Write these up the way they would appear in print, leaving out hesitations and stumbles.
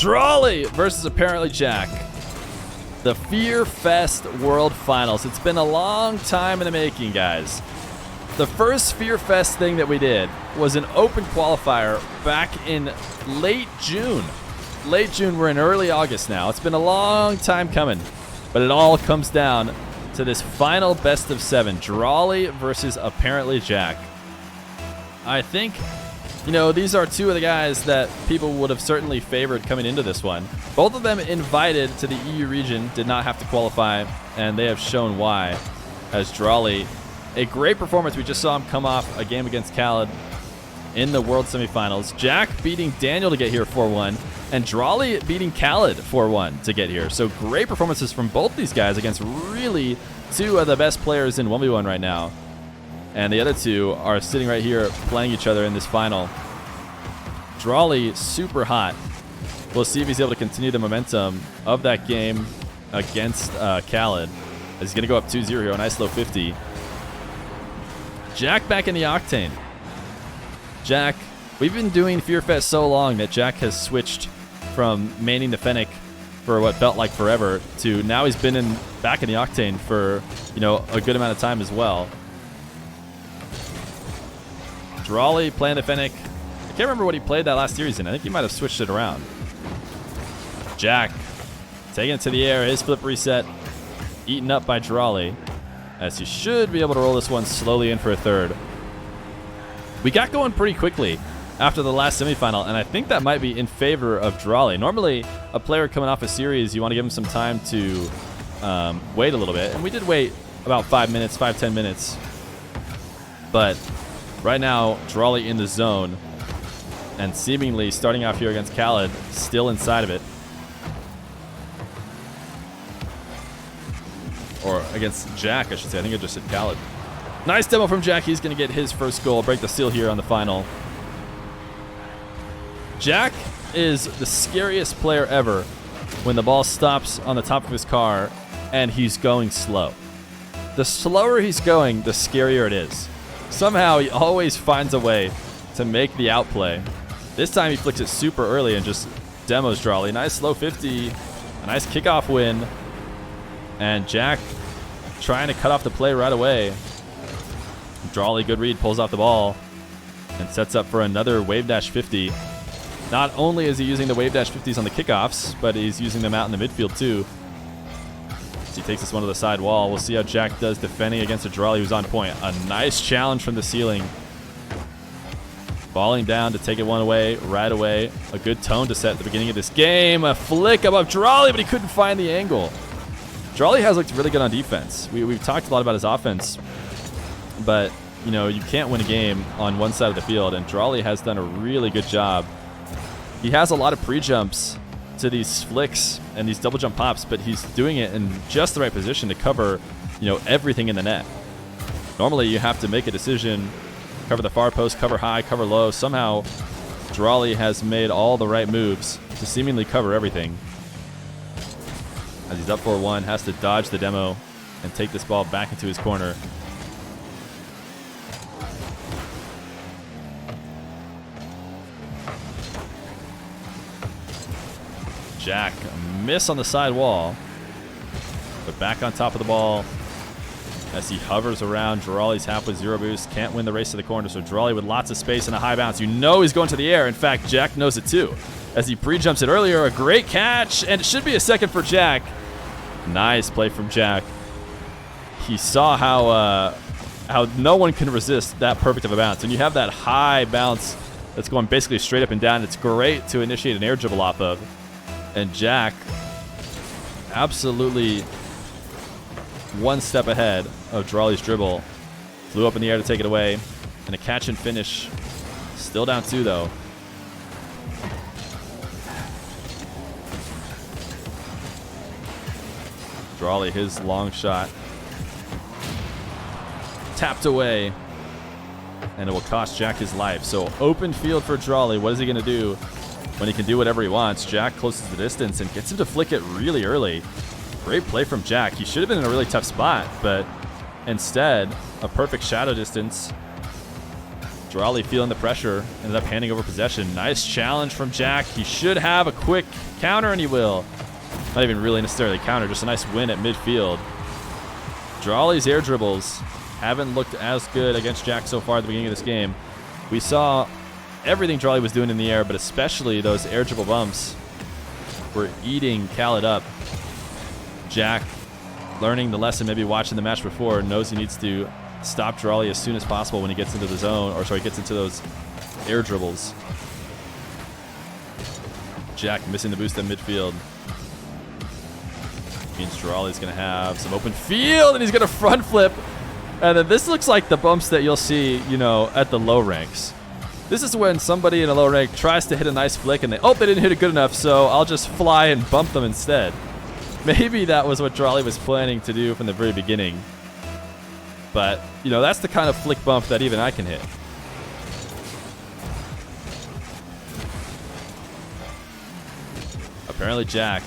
Drali versus ApparentlyJack. The Feer Fest World Finals. It's been a long time in the making, guys. The first Feer Fest thing that we did was an open qualifier back in late June. Late June, we're in early August now. It's been a long time coming, but it all comes down to this final best of 7, Drali versus ApparentlyJack. I think, you know, these are two of the guys that people would have certainly favored coming into this one. Both of them invited to the EU region, did not have to qualify, and they have shown why. As Drali, a great performance. We just saw him come off a game against Khaled in the World Semifinals. Jack beating Daniel to get here 4-1, and Drali beating Khaled 4-1 to get here. So great performances from both these guys against really two of the best players in 1v1 right now. And the other two are sitting right here playing each other in this final. Drali super hot. We'll see if he's able to continue the momentum of that game against Khaled. He's going to go up 2-0 here, a nice low 50. Jack back in the octane. Jack, we've been doing Fear Fest so long that Jack has switched from maining the Fennec for what felt like forever to now he's been back in the octane for, you know, a good amount of time as well. Drali playing the Fennec. I can't remember what he played that last series in. I think he might have switched it around. Jack taking it to the air. His flip reset eaten up by Drali, as he should be able to roll this one slowly in for a third. We got going pretty quickly after the last semifinal, and I think that might be in favor of Drali. Normally, a player coming off a series, you want to give him some time to wait a little bit, and we did wait about 5-10 minutes. But right now, Drali in the zone, and seemingly starting off here against Khaled, still inside of it. Or against Jack, I should say. I think I just said Khaled. Nice demo from Jack. He's going to get his first goal, break the seal here on the final. Jack is the scariest player ever when the ball stops on the top of his car and he's going slow. The slower he's going, the scarier it is. Somehow he always finds a way to make the outplay. This time he flicks it super early and just demos Drali. Nice low 50, a nice kickoff win. And Jack trying to cut off the play right away. Drali, good read, pulls off the ball and sets up for another wave dash 50. Not only is he using the wave dash 50s on the kickoffs, but he's using them out in the midfield too. So he takes this one to the side wall. We'll see how Jack does defending against a Drali who's on point. A nice challenge from the ceiling. Falling down to take it one away right away. A good tone to set at the beginning of this game. A flick above Drali, but he couldn't find the angle. Drali has looked really good on defense. We've talked a lot about his offense, but you know, you can't win a game on one side of the field, and Drali has done a really good job. He has a lot of pre-jumps to these flicks and these double jump pops, but he's doing it in just the right position to cover, you know, everything in the net. Normally you have to make a decision, cover the far post, cover high, cover low. Somehow Drali has made all the right moves to seemingly cover everything. As he's up 4-1, has to dodge the demo and take this ball back into his corner. Jack, a miss on the side wall, but back on top of the ball as he hovers around. Drali's half with 0 boost, can't win the race to the corner, so Drali with lots of space and a high bounce. You know he's going to the air. In fact, Jack knows it too, as he pre-jumps it earlier. A great catch, and it should be a second for Jack. Nice play from Jack. He saw how no one can resist that perfect of a bounce. And you have that high bounce that's going basically straight up and down. It's great to initiate an air dribble off of. And Jack absolutely one step ahead of Drali's dribble. Flew up in the air to take it away. And a catch and finish. Still down 2 though. Drali, his long shot. Tapped away. And it will cost Jack his life. So open field for Drali. What is he going to do when he can do whatever he wants? Jack closes the distance and gets him to flick it really early. Great play from Jack. He should have been in a really tough spot, but instead, a perfect shadow distance. Drali feeling the pressure, ended up handing over possession. Nice challenge from Jack. He should have a quick counter, and he will. Not even really necessarily counter, just a nice win at midfield. Drali's air dribbles haven't looked as good against Jack so far at the beginning of this game. We saw everything Drali was doing in the air, but especially those air dribble bumps were eating Khaled up. Jack, learning the lesson, maybe watching the match before, knows he needs to stop Drali as soon as possible when he gets into the zone, or sorry, gets into those air dribbles. Jack missing the boost at midfield. Means Drali's going to have some open field, and he's going to front flip. And then this looks like the bumps that you'll see, you know, at the low ranks. This is when somebody in a low rank tries to hit a nice flick, and they didn't hit it good enough, so I'll just fly and bump them instead. Maybe that was what Drali was planning to do from the very beginning. But, you know, that's the kind of flick bump that even I can hit. ApparentlyJack.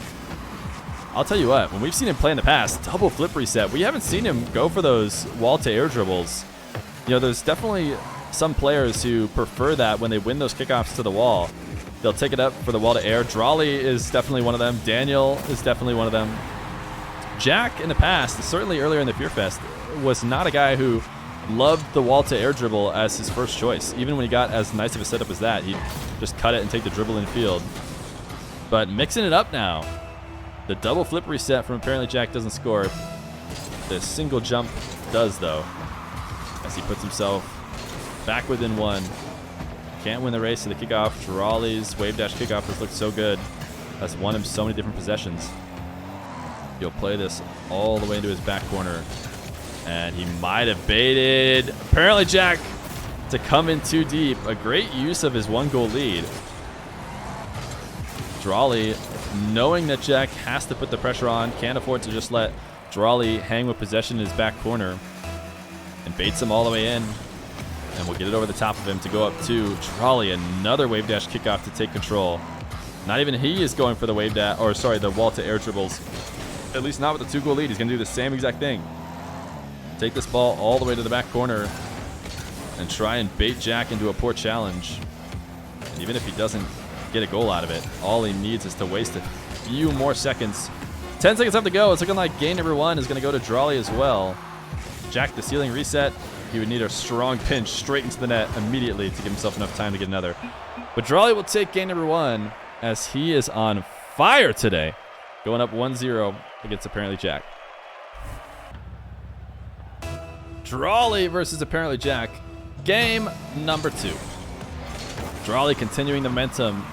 I'll tell you what, when we've seen him play in the past, double flip reset, we haven't seen him go for those wall-to-air dribbles. You know, there's definitely some players who prefer that when they win those kickoffs to the wall. They'll take it up for the wall-to-air. Drali is definitely one of them. Daniel is definitely one of them. Jack, in the past, certainly earlier in the Fear Fest, was not a guy who loved the wall-to-air dribble as his first choice. Even when he got as nice of a setup as that, he'd just cut it and take the dribble in field. But mixing it up now. The double flip reset from ApparentlyJack doesn't score. The single jump does, though, as he puts himself back within one. Can't win the race to the kickoff. Drali's wave dash kickoff has looked so good. Has won him so many different possessions. He'll play this all the way into his back corner. And he might have baited ApparentlyJack to come in too deep. A great use of his 1-goal lead. Drali, knowing that Jack has to put the pressure on, can't afford to just let Drali hang with possession in his back corner, and baits him all the way in. And we'll get it over the top of him to go up to Drali. Another wave dash kickoff to take control. Not even he is going for the wave dash, or sorry, the wall to air dribbles. At least not with the 2-goal lead. He's going to do the same exact thing. Take this ball all the way to the back corner and try and bait Jack into a poor challenge. And even if he doesn't get a goal out of it, all he needs is to waste a few more seconds. 10 seconds left to go. It's looking like game number 1 is going to go to Drali as well. Jack, the ceiling reset. He would need a strong pinch straight into the net immediately to give himself enough time to get another. But Drali will take game number 1 as he is on fire today. Going up 1-0 against ApparentlyJack. Drali versus ApparentlyJack. Game number 2. Drali continuing the momentum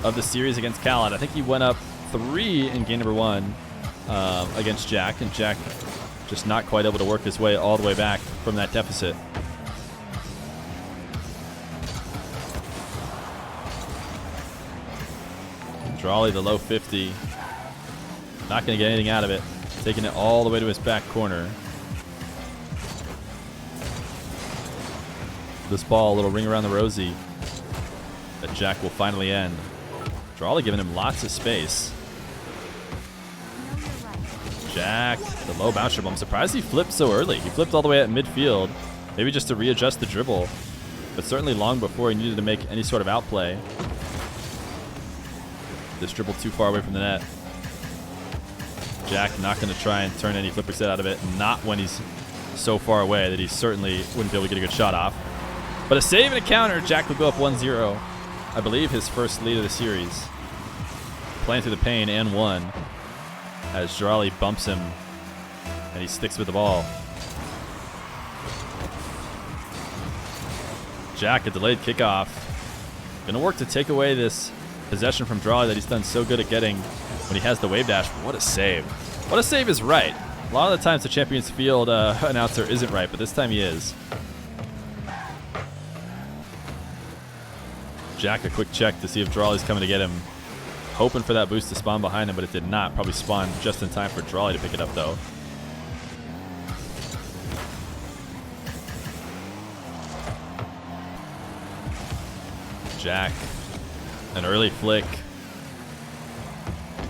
of the series against Khaled. I think he went up 3 in game number 1 against Jack, and Jack just not quite able to work his way all the way back from that deficit. Drali, the low 50. Not going to get anything out of it. Taking it all the way to his back corner. This ball, a little ring around the rosy that Jack will finally end. Drali giving him lots of space. Jack, the low bounce dribble. I'm surprised he flipped so early. He flipped all the way at midfield, maybe just to readjust the dribble, but certainly long before he needed to make any sort of outplay. This dribble too far away from the net. Jack not going to try and turn any flip reset out of it, not when he's so far away that he certainly wouldn't be able to get a good shot off. But a save and a counter, Jack will go up 1-0. I believe his first lead of the series. Playing through the pain and won as Drali bumps him and he sticks with the ball. Jack, a delayed kickoff. Gonna work to take away this possession from Drali that he's done so good at getting when he has the wave dash. What a save. What a save is right. A lot of the times the Champions Field announcer isn't right, but this time he is. Jack, a quick check to see if Drali's coming to get him. Hoping for that boost to spawn behind him, but it did not. Probably spawned just in time for Drali to pick it up, though. Jack, an early flick.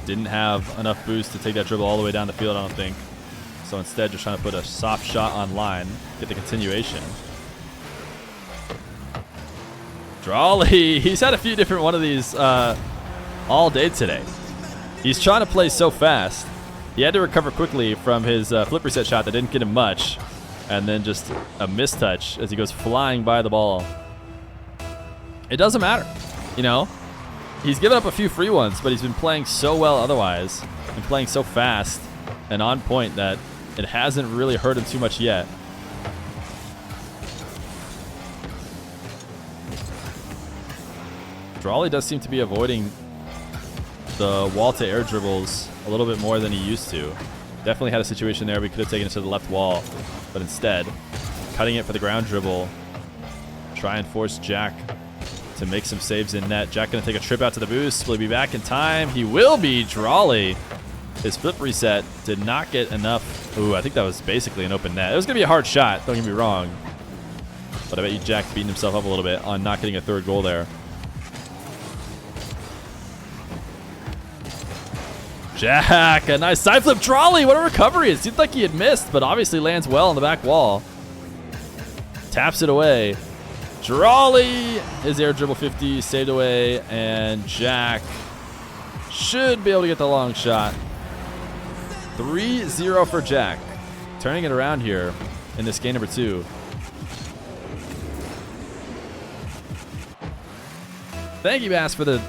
Didn't have enough boost to take that dribble all the way down the field, I don't think. So instead, just trying to put a soft shot on line, get the continuation. Drali, he's had a few different one of these all day today. He's trying to play so fast. He had to recover quickly from his flip reset shot that didn't get him much. And then just a mistouch as he goes flying by the ball. It doesn't matter, you know? He's given up a few free ones, but he's been playing so well otherwise and playing so fast and on point that it hasn't really hurt him too much yet. Drali does seem to be avoiding the wall to air dribbles a little bit more than he used to. Definitely had a situation there we could have taken it to the left wall, but instead cutting it for the ground dribble. Try and force Jack to make some saves in net. Jack gonna take a trip out to the boost. Will he be back in time? He will be. Drali. His flip reset did not get enough. Ooh, I think that was basically an open net. It was gonna be a hard shot, don't get me wrong. But I bet you Jack beating himself up a little bit on not getting a third goal there. Jack, a nice side flip. Drali, what a recovery. It seemed like he had missed, but obviously lands well on the back wall. Taps it away. Drali, his air dribble 50, saved away, and Jack should be able to get the long shot. 3-0 for Jack. Turning it around here in this game number 2. Thank you, Bass, for the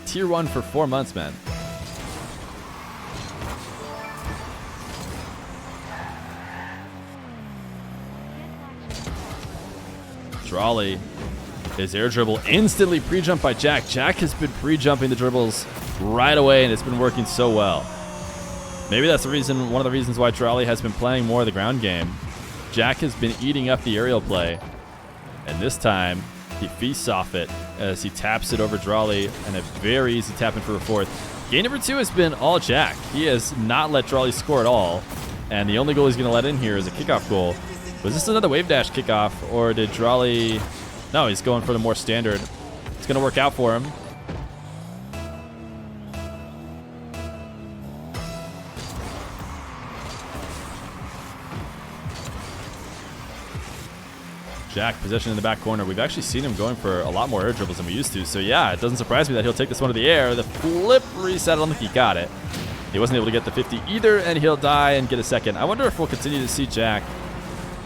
tier 1 for 4 months, man. Drali, his air dribble instantly pre-jumped by Jack. Jack has been pre-jumping the dribbles right away, and it's been working so well. Maybe that's the reason, one of the reasons why Drali has been playing more of the ground game. Jack has been eating up the aerial play, and this time he feasts off it as he taps it over Drali, and a very easy tap in for a fourth. Game number 2 has been all Jack. He has not let Drali score at all, and the only goal he's going to let in here is a kickoff goal. Was this another wave dash kickoff, or did Drali... No, he's going for the more standard. It's going to work out for him. Jack, possession in the back corner. We've actually seen him going for a lot more air dribbles than we used to. So yeah, it doesn't surprise me that he'll take this one to the air. The flip reset, I don't think he got it. He wasn't able to get the 50 either, and he'll die and get a second. I wonder if we'll continue to see Jack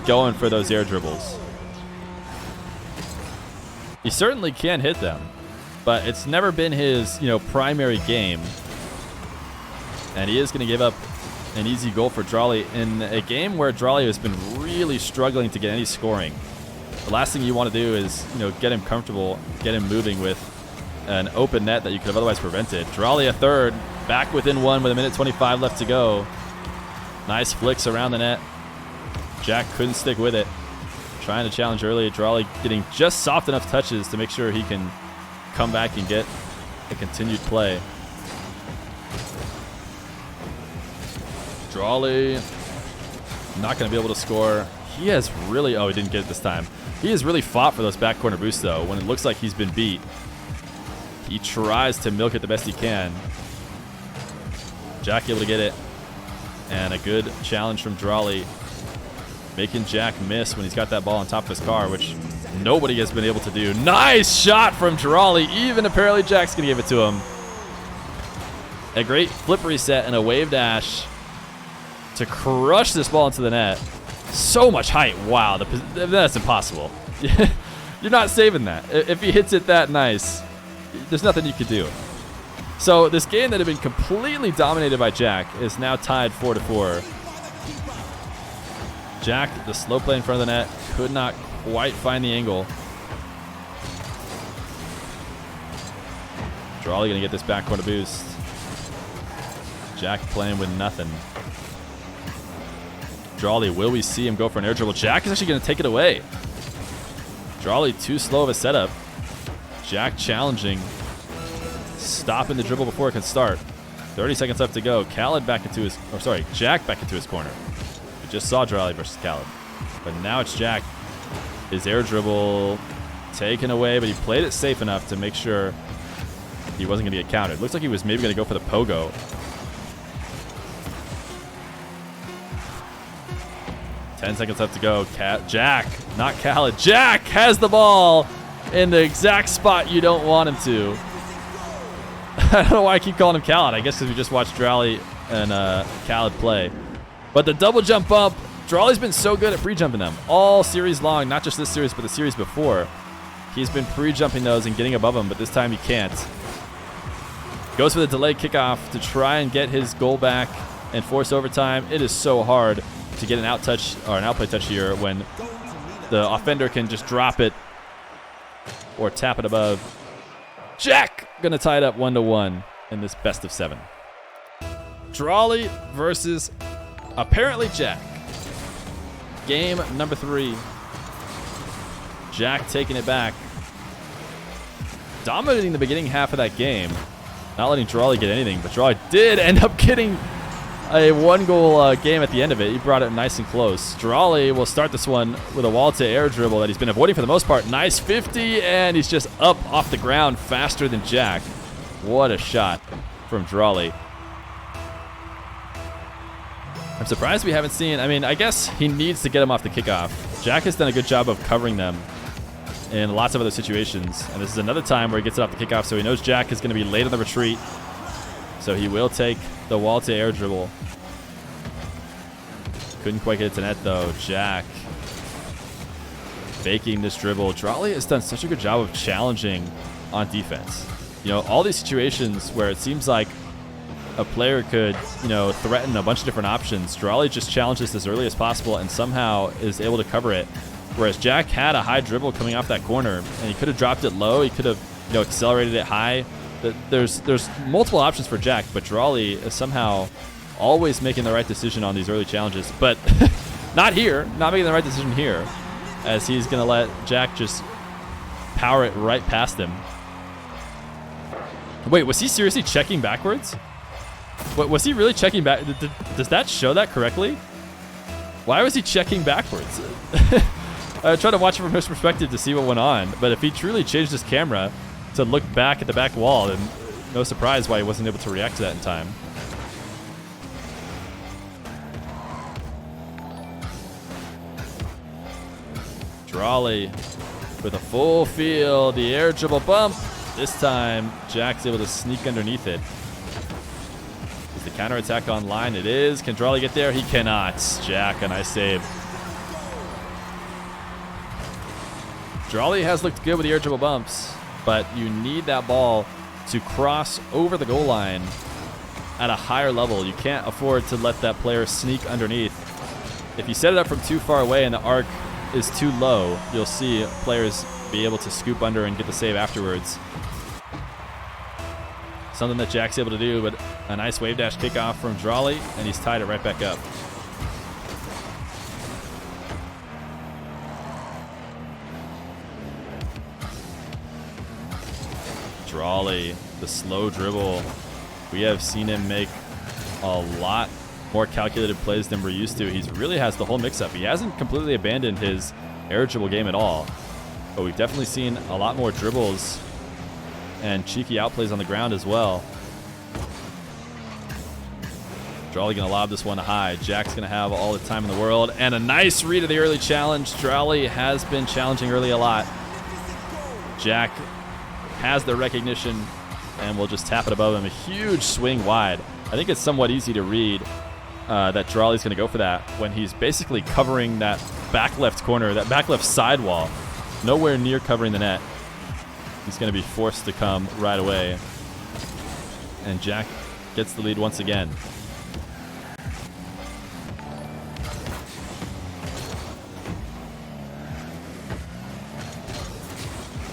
going for those air dribbles. He certainly can hit them, but it's never been his, primary game. And he is going to give up an easy goal for Drali in a game where Drali has been really struggling to get any scoring. The last thing you want to do is, get him comfortable, get him moving with an open net that you could have otherwise prevented. Drali a third, back within 1 with 1:25 left to go. Nice flicks around the net. Jack couldn't stick with it. Trying to challenge early. Drali getting just soft enough touches to make sure he can come back and get a continued play. Drali not going to be able to score. He has really... Oh, he didn't get it this time. He has really fought for those back corner boosts, though. When it looks like he's been beat, he tries to milk it the best he can. Jack able to get it. And a good challenge from Drali, making Jack miss when he's got that ball on top of his car, which nobody has been able to do. Nice shot from Drali. Even apparently Jack's going to give it to him. A great flip reset and a wave dash to crush this ball into the net. So much height. Wow, that's impossible. You're not saving that. If he hits it that nice, there's nothing you could do. So this game that had been completely dominated by Jack is now tied 4-4. Jack, the slow play in front of the net, could not quite find the angle. Drali going to get this back corner boost. Jack playing with nothing. Drali, will we see him go for an air dribble? Jack is actually going to take it away. Drali too slow of a setup. Jack challenging. Stopping the dribble before it can start. 30 seconds left to go. Jack back into his corner. We just saw Drali versus Khaled. But now it's Jack. His air dribble taken away, but he played it safe enough to make sure he wasn't going to get countered. Looks like he was maybe going to go for the pogo. Ten seconds left to go. Jack, not Khaled. Jack has the ball in the exact spot you don't want him to. I don't know why I keep calling him Khaled. I guess because we just watched Drali and Khaled play. But the double jump bump, Drali's been so good at pre-jumping them all series long, not just this series, but the series before. He's been pre-jumping those and getting above them, but this time he can't. Goes for the delayed kickoff to try and get his goal back and force overtime. It is so hard to get an out touch or an outplay touch here when the offender can just drop it or tap it above. Jack gonna tie it up 1-1 in this best of 7. Drali versus ApparentlyJack. Game number 3. Jack taking it back. Dominating the beginning half of that game. Not letting Drali get anything, but Drali did end up getting a 1-goal game at the end of it. He brought it nice and close. Drali will start this one with a wall-to-air dribble that he's been avoiding for the most part. Nice 50, and he's just up off the ground faster than Jack. What a shot from Drali. I'm surprised we haven't seen... I mean, I guess he needs to get him off the kickoff. Jack has done a good job of covering them in lots of other situations. And this is another time where he gets it off the kickoff, so he knows Jack is going to be late on the retreat. So he will take the wall-to-air dribble. Couldn't quite get it to net, though. Jack faking this dribble. Drali has done such a good job of challenging on defense. You know, all these situations where it seems like a player could, you know, threaten a bunch of different options, Drali just challenges as early as possible and somehow is able to cover it. Whereas Jack had a high dribble coming off that corner, and he could have dropped it low. He could have, you know, accelerated it high. There's multiple options for Jack, but Drali is somehow always making the right decision on these early challenges. But not here, not making the right decision here, as he's going to let Jack just power it right past him. Wait, was he seriously checking backwards? What, was he really checking back? Does that show that correctly? Why was he checking backwards? I tried to watch it from his perspective to see what went on, but if he truly changed his camera to look back at the back wall, then no surprise why he wasn't able to react to that in time. Drali with a full field, the air dribble bump. This time, Jack's able to sneak underneath it. Is the counterattack online? It is. Can Drali get there? He cannot. Jack, a nice save. Drali has looked good with the air dribble bumps, but you need that ball to cross over the goal line at a higher level. You can't afford to let that player sneak underneath. If you set it up from too far away and the arc is too low, you'll see players be able to scoop under and get the save afterwards. Something that Jack's able to do, but a nice wave dash kickoff from Drali, and he's tied it right back up. Drali, the slow dribble. We have seen him make a lot more calculated plays than we're used to. He really has the whole mix-up. He hasn't completely abandoned his air dribble game at all, but we've definitely seen a lot more dribbles and cheeky outplays on the ground as well. Drali gonna lob this one high. Jack's gonna have all the time in the world, and a nice read of the early challenge. Drali has been challenging early a lot. Jack has the recognition and will just tap it above him. A huge swing wide. I think it's somewhat easy to read that Drali's going to go for that when he's basically covering that back left corner, that back left side wall, nowhere near covering the net. He's going to be forced to come right away. And Jack gets the lead once again.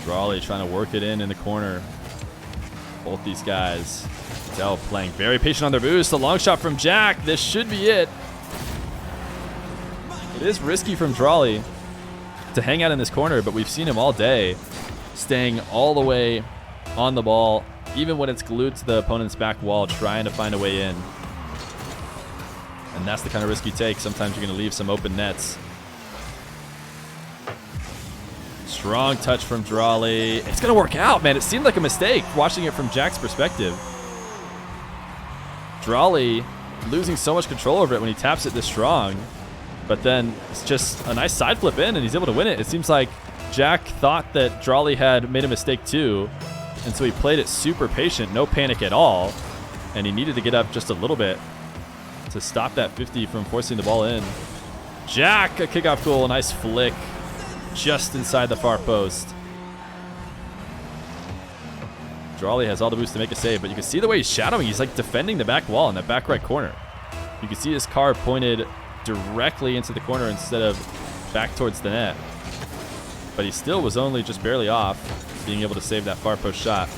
Drali trying to work it in the corner. Both these guys. Dell playing very patient on their boost. A long shot from Jack. This should be it. It is risky from Drali to hang out in this corner, but we've seen him all day staying all the way on the ball, even when it's glued to the opponent's back wall, trying to find a way in. And that's the kind of risk you take. Sometimes you're going to leave some open nets. Strong touch from Drali. It's going to work out, man. It seemed like a mistake watching it from Jack's perspective. Drali losing so much control over it when he taps it this strong. But then it's just a nice side flip in, and he's able to win it. It seems like Jack thought that Drali had made a mistake too, and so he played it super patient, no panic at all, and he needed to get up just a little bit to stop that 50 from forcing the ball in. Jack, a kickoff goal, a nice flick just inside the far post. Drali has all the boost to make a save, but you can see the way he's shadowing. He's like defending the back wall in that back right corner. You can see his car pointed directly into the corner instead of back towards the net. But he still was only just barely off, being able to save that far post shot.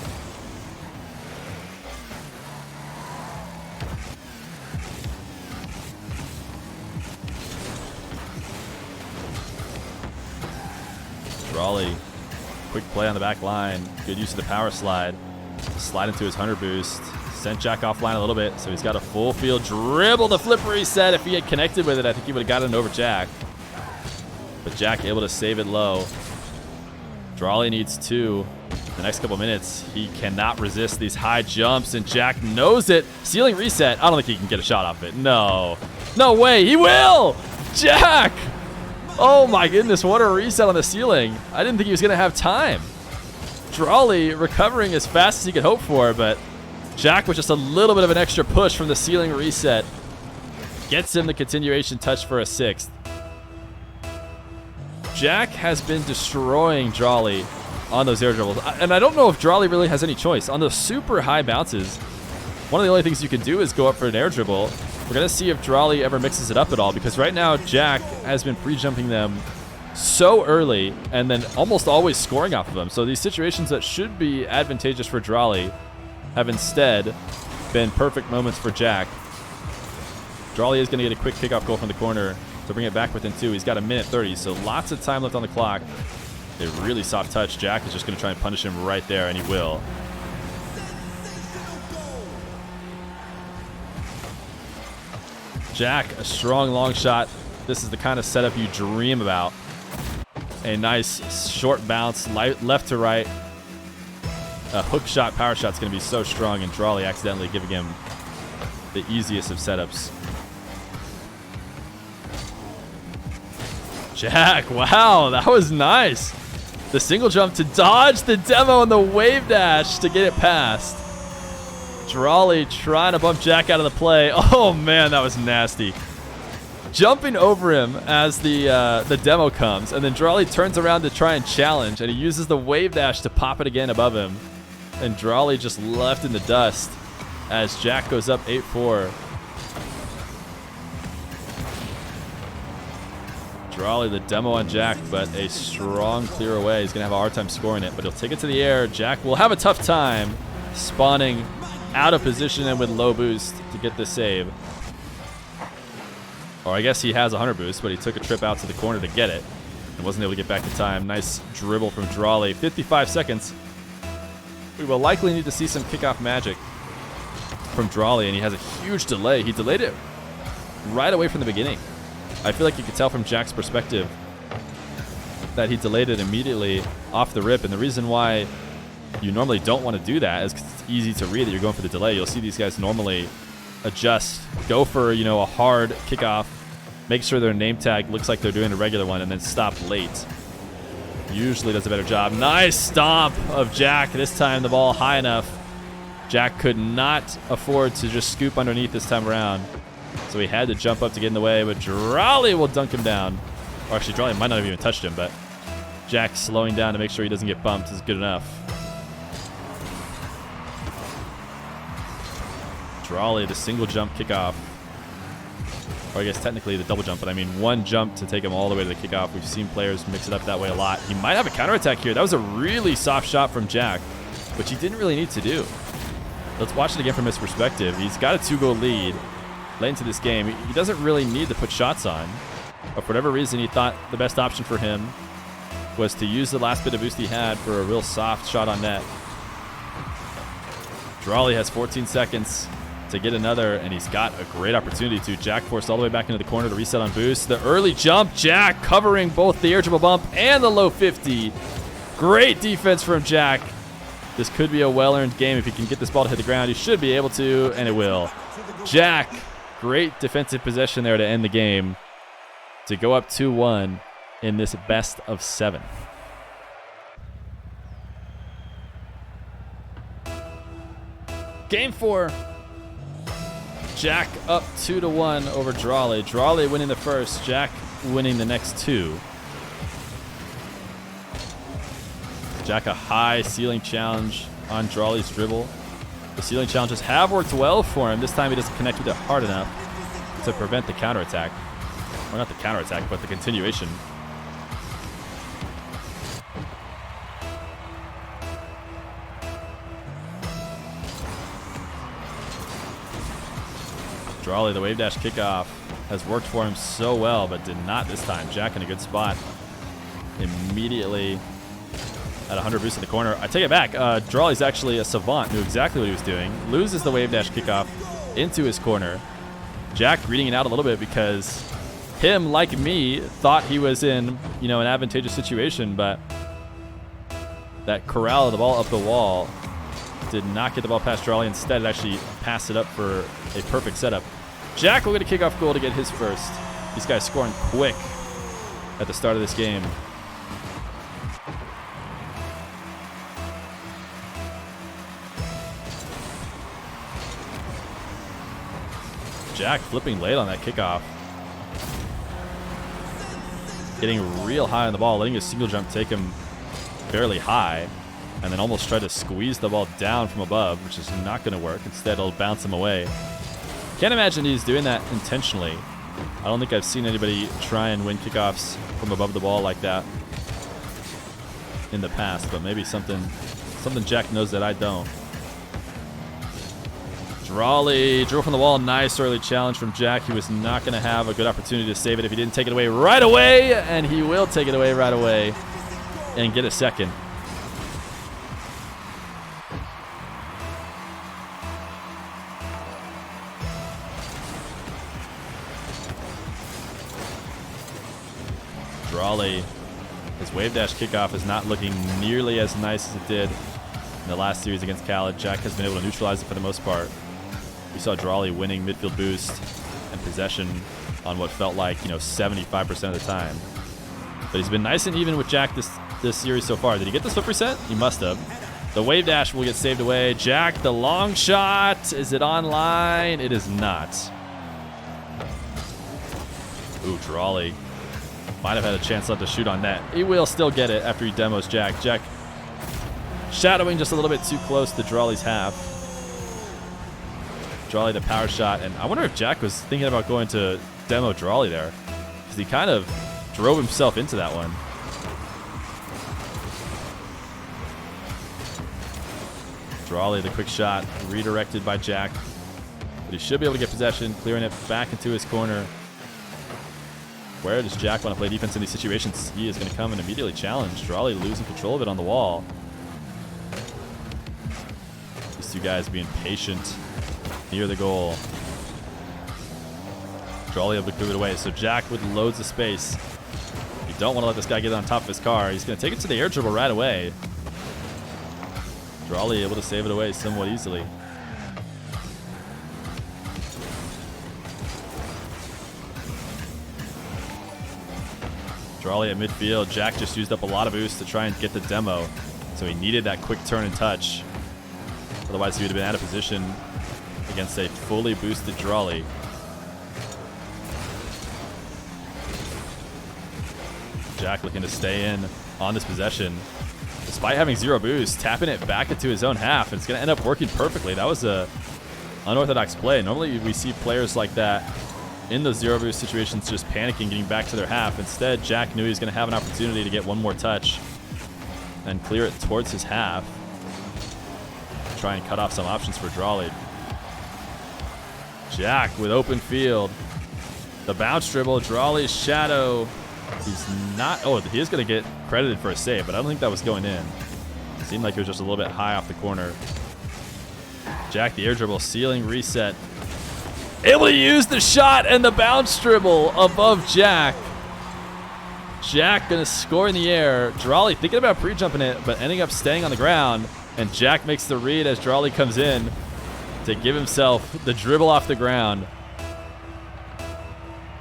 Drali, quick play on the back line. Good use of the power slide. Slide into his 100 boost. Sent Jack offline a little bit, so he's got a full field dribble. The flip reset. If he had connected with it, I think he would have gotten it over Jack. But Jack able to save it low. Drali needs 2. The next couple minutes, he cannot resist these high jumps, and Jack knows it. Ceiling reset. I don't think he can get a shot off it. No. No way. He will! Jack! Oh my goodness, what a reset on the ceiling. I didn't think he was going to have time. Drali recovering as fast as he could hope for, but Jack with just a little bit of an extra push from the ceiling reset gets him the continuation touch for a 6th. Jack has been destroying Drali on those air dribbles, and I don't know if Drali really has any choice. On those super high bounces, one of the only things you can do is go up for an air dribble. We're going to see if Drali ever mixes it up at all, because right now Jack has been pre-jumping them so early and then almost always scoring off of them. So these situations that should be advantageous for Drali have instead been perfect moments for Jack. Drali is going to get a quick kickoff goal from the corner to bring it back within 2. He's got 1:30, so lots of time left on the clock. A really soft touch. Jack is just going to try and punish him right there, and he will. Jack, a strong long shot. This is the kind of setup you dream about. A nice short bounce, left to right. A hook shot, power shot's going to be so strong, and Drali accidentally giving him the easiest of setups. Jack, wow, that was nice. The single jump to dodge the demo and the wave dash to get it past. Drali trying to bump Jack out of the play. Oh man, that was nasty. Jumping over him as the demo comes, and then Drali turns around to try and challenge, and he uses the wave dash to pop it again above him. And Drali just left in the dust as Jack goes up 8-4. Drali, the demo on Jack, but a strong clear away. He's going to have a hard time scoring it, but he'll take it to the air. Jack will have a tough time spawning out of position and with low boost to get the save. Or I guess he has 100 boost, but he took a trip out to the corner to get it and wasn't able to get back in time. Nice dribble from Drali. 55 seconds. We will likely need to see some kickoff magic from Drali, and he has a huge delay. He delayed it right away from the beginning. I feel like you could tell from Jack's perspective that he delayed it immediately off the rip, and the reason why you normally don't want to do that is because it's easy to read that you're going for the delay. You'll see these guys normally adjust, go for, a hard kickoff, make sure their name tag looks like they're doing a regular one, and then stop late. Usually does a better job. Nice stomp of Jack. This time the ball high enough. Jack could not afford to just scoop underneath this time around, so he had to jump up to get in the way, but Drali will dunk him down. Or actually, Drali might not have even touched him, but Jack slowing down to make sure he doesn't get bumped is good enough. Drali, the single jump kickoff. Or I guess technically the double jump, but I mean one jump to take him all the way to the kickoff. We've seen players mix it up that way a lot. He might have a counterattack here. That was a really soft shot from Jack, which he didn't really need to do. Let's watch it again from his perspective. He's got a 2-goal lead late into this game. He doesn't really need to put shots on, but for whatever reason, he thought the best option for him was to use the last bit of boost he had for a real soft shot on net. Drali has 14 seconds to get another, and he's got a great opportunity to. Jack forced all the way back into the corner to reset on boost. The early jump, Jack covering both the air dribble bump and the low 50. Great defense from Jack. This could be a well-earned game. If he can get this ball to hit the ground, he should be able to, and it will. Jack, great defensive possession there to end the game, to go up 2-1 in this best of 7. Game 4. Jack up 2-1 over Drali. Drali winning the first, Jack winning the next two. Jack a high ceiling challenge on Drali's dribble. The ceiling challenges have worked well for him. This time he doesn't connect with it hard enough to prevent the counterattack. Or not the counterattack, but the continuation. Drali, the wave dash kickoff has worked for him so well, but did not this time. Jack in a good spot. Immediately at 100 boost in the corner. I take it back. Drali's actually a savant, knew exactly what he was doing. Loses the wave dash kickoff into his corner. Jack reading it out a little bit because him, like me, thought he was in, you know, an advantageous situation, but that corral of the ball up the wall did not get the ball past Drali. Instead, it actually passed it up for a perfect setup. Jack will get a kickoff goal to get his first. These guys scoring quick at the start of this game. Jack flipping late on that kickoff. Getting real high on the ball, letting his single jump take him fairly high, and then almost try to squeeze the ball down from above, which is not going to work. Instead, it'll bounce him away. Can't imagine he's doing that intentionally. I don't think I've seen anybody try and win kickoffs from above the ball like that in the past, but maybe something Jack knows that I don't. Drali, drill from the wall, nice early challenge from Jack. He was not going to have a good opportunity to save it if he didn't take it away right away, and he will take it away right away and get a second. Drali, his wave dash kickoff is not looking nearly as nice as it did in the last series against Khaled. Jack has been able to neutralize it for the most part. We saw Drali winning midfield boost and possession on what felt like, 75% of the time. But he's been nice and even with Jack this series so far. Did he get the slip reset? He must have. The wave dash will get saved away. Jack, the long shot. Is it online? It is not. Ooh, Drali might have had a chance left to shoot on net. He will still get it after he demos Jack. Jack shadowing just a little bit too close to Drali's half. Drali the power shot, and I wonder if Jack was thinking about going to demo Drali there, because he kind of drove himself into that one. Drali the quick shot, redirected by Jack, but he should be able to get possession, clearing it back into his corner. Where does Jack want to play defense in these situations? He is going to come and immediately challenge. Drali losing control of it on the wall. These two guys being patient near the goal. Drali able to move it away. So Jack with loads of space. You don't want to let this guy get on top of his car. He's going to take it to the air dribble right away. Drali able to save it away somewhat easily. Drali at midfield. Jack just used up a lot of boost to try and get the demo. So he needed that quick turn and touch. Otherwise he would have been out of position against a fully boosted Drali. Jack looking to stay in on this possession. Despite having zero boost, tapping it back into his own half. And it's going to end up working perfectly. That was a unorthodox play. Normally we see players like that in those zero boost situations just panicking, getting back to their half. Instead, Jack knew he was going to have an opportunity to get one more touch and clear it towards his half. Try and cut off some options for Drali. Jack with open field. The bounce dribble, Drali's shadow. He's not, he is going to get credited for a save, but I don't think that was going in. It seemed like it was just a little bit high off the corner. Jack, the air dribble, ceiling reset. Able to use the shot and the bounce dribble above Jack. Jack going to score in the air. Drali thinking about pre-jumping it, but ending up staying on the ground. And Jack makes the read as Drali comes in to give himself the dribble off the ground.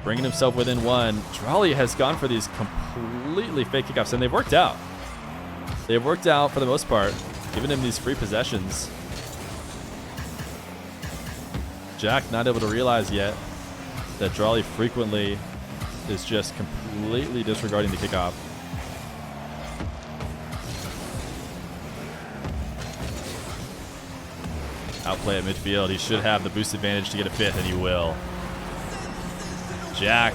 Bringing himself within one. Drali has gone for these completely fake kickoffs, and they've worked out. They've worked out for the most part, giving him these free possessions. Jack not able to realize yet that Drali frequently is just completely disregarding the kickoff. Outplay at midfield. He should have the boost advantage to get a fifth, and he will. Jack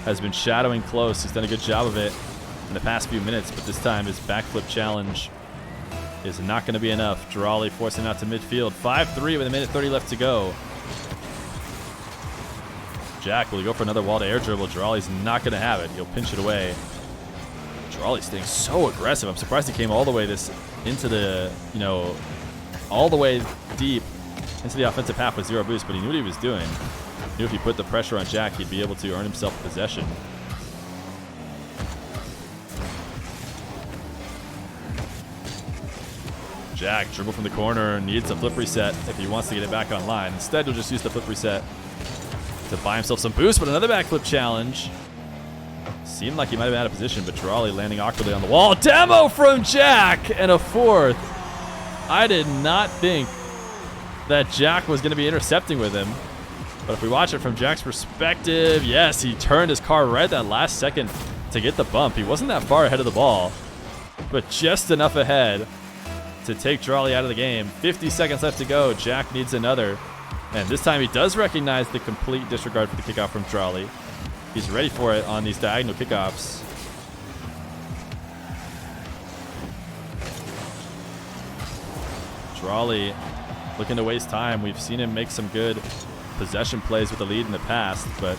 has been shadowing close. He's done a good job of it in the past few minutes, but this time his backflip challenge is not going to be enough. Drali forcing out to midfield. 5-3 with a minute 30 left to go. Jack will go for another wall to air dribble. Drali's not going to have it. He'll pinch it away. Drali's staying so aggressive. I'm surprised he came all the way into the, all the way deep into the offensive half with 0 boost, but he knew what he was doing. He knew if he put the pressure on Jack, he'd be able to earn himself possession. Jack, dribble from the corner, needs a flip reset if he wants to get it back online. Instead, he'll just use the flip reset to buy himself some boost, but another backflip challenge. Seemed like he might have been out of position, but Drali landing awkwardly on the wall. Demo from Jack and a fourth. I did not think that Jack was going to be intercepting with him. But if we watch it from Jack's perspective, yes, he turned his car right at that last second to get the bump. He wasn't that far ahead of the ball, but just enough ahead to take Drali out of the game. 50 seconds left to go. Jack needs another. And this time he does recognize the complete disregard for the kickoff from Drali. He's ready for it on these diagonal kickoffs. Drali looking to waste time. We've seen him make some good possession plays with the lead in the past, but